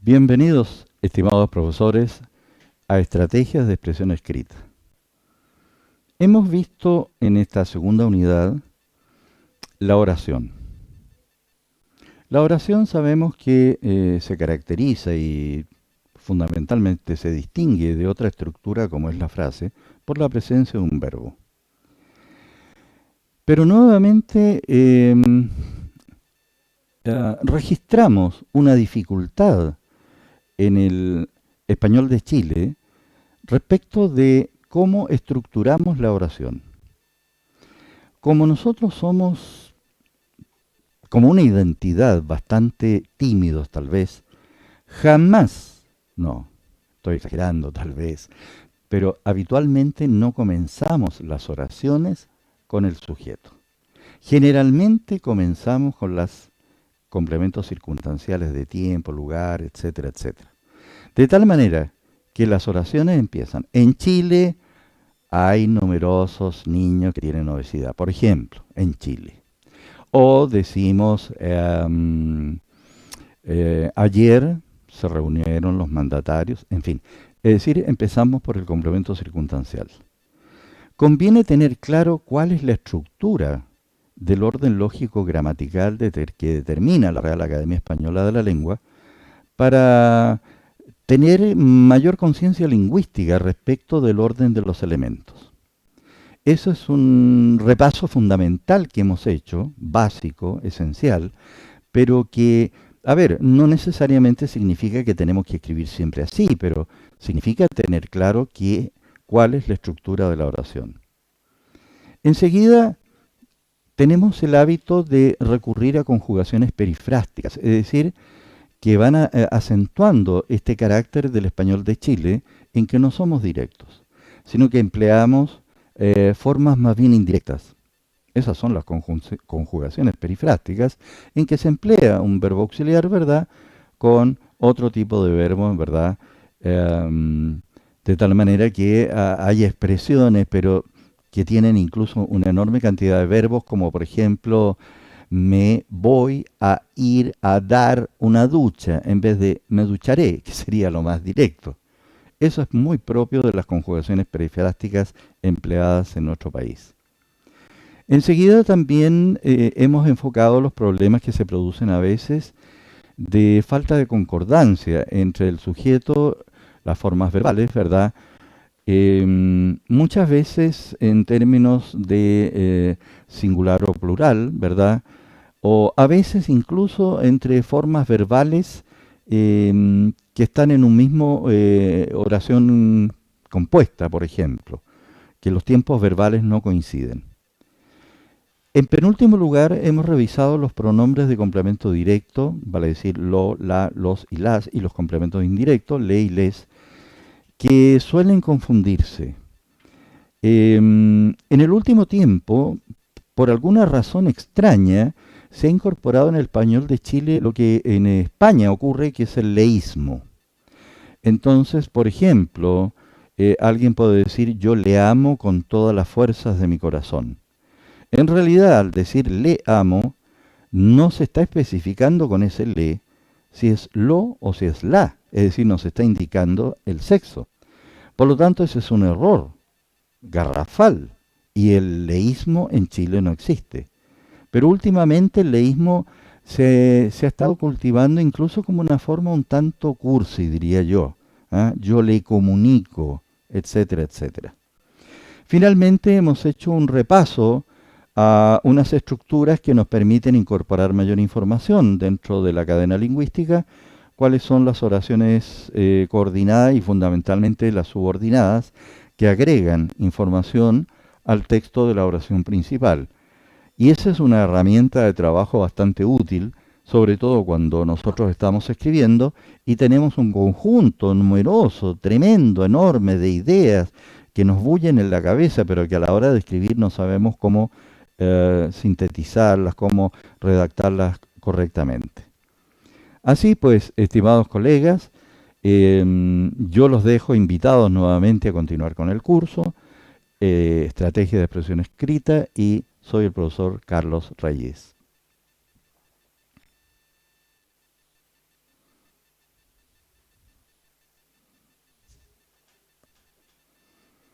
Bienvenidos, estimados profesores, a Estrategias de Expresión Escrita. Hemos visto en esta segunda unidad la oración. La oración sabemos que se caracteriza y fundamentalmente se distingue de otra estructura como es la frase por la presencia de un verbo. Pero nuevamente registramos una dificultad en el español de Chile respecto de cómo estructuramos la oración. Como nosotros somos como una identidad bastante tímidos tal vez, jamás, no, estoy exagerando tal vez, pero habitualmente no comenzamos las oraciones con el sujeto. Generalmente comenzamos con los complementos circunstanciales de tiempo, lugar, etcétera, etcétera. De tal manera que las oraciones empiezan. En Chile hay numerosos niños que tienen obesidad, por ejemplo, en Chile. O decimos, ayer se reunieron los mandatarios, en fin. Es decir, empezamos por el complemento circunstancial. Conviene tener claro cuál es la estructura del orden lógico gramatical que determina la Real Academia Española de la Lengua para tener mayor conciencia lingüística respecto del orden de los elementos. Eso es un repaso fundamental que hemos hecho, básico, esencial, pero que, a ver, no necesariamente significa que tenemos que escribir siempre así, pero significa tener claro cuál es la estructura de la oración. Enseguida, tenemos el hábito de recurrir a conjugaciones perifrásticas, es decir, que van acentuando este carácter del español de Chile en que no somos directos, sino que empleamos formas más bien indirectas. Esas son las conjugaciones perifrásticas en que se emplea un verbo auxiliar, ¿verdad?, con otro tipo de verbo, ¿verdad?, de tal manera que hay expresiones, pero que tienen incluso una enorme cantidad de verbos, como por ejemplo, me voy a ir a dar una ducha, en vez de me ducharé, que sería lo más directo. Eso es muy propio de las conjugaciones perifrásticas empleadas en nuestro país. Enseguida también hemos enfocado los problemas que se producen a veces de falta de concordancia entre el sujeto, las formas verbales, ¿verdad?, muchas veces en términos de singular o plural, ¿verdad?, o a veces incluso entre formas verbales que están en un mismo oración compuesta, por ejemplo, que los tiempos verbales no coinciden. En penúltimo lugar, hemos revisado los pronombres de complemento directo, vale decir lo, la, los y las, y los complementos indirectos, le y les, que suelen confundirse. En el último tiempo, por alguna razón extraña, se ha incorporado en el español de Chile lo que en España ocurre, que es el leísmo. Entonces, por ejemplo, alguien puede decir, yo le amo con todas las fuerzas de mi corazón. En realidad, al decir le amo, no se está especificando con ese le si es lo o si es la, es decir, nos está indicando el sexo. Por lo tanto, ese es un error garrafal y el leísmo en Chile no existe. Pero últimamente el leísmo se ha estado cultivando incluso como una forma un tanto cursi, diría yo. Yo le comunico, etcétera, etcétera. Finalmente hemos hecho un repaso a unas estructuras que nos permiten incorporar mayor información dentro de la cadena lingüística, cuáles son las oraciones coordinadas y fundamentalmente las subordinadas que agregan información al texto de la oración principal. Y esa es una herramienta de trabajo bastante útil, sobre todo cuando nosotros estamos escribiendo y tenemos un conjunto numeroso, tremendo, enorme de ideas que nos bullen en la cabeza, pero que a la hora de escribir no sabemos cómo sintetizarlas, cómo redactarlas correctamente. Así pues, estimados colegas, yo los dejo invitados nuevamente a continuar con el curso, Estrategia de Expresión Escrita, y soy el profesor Carlos Reyes.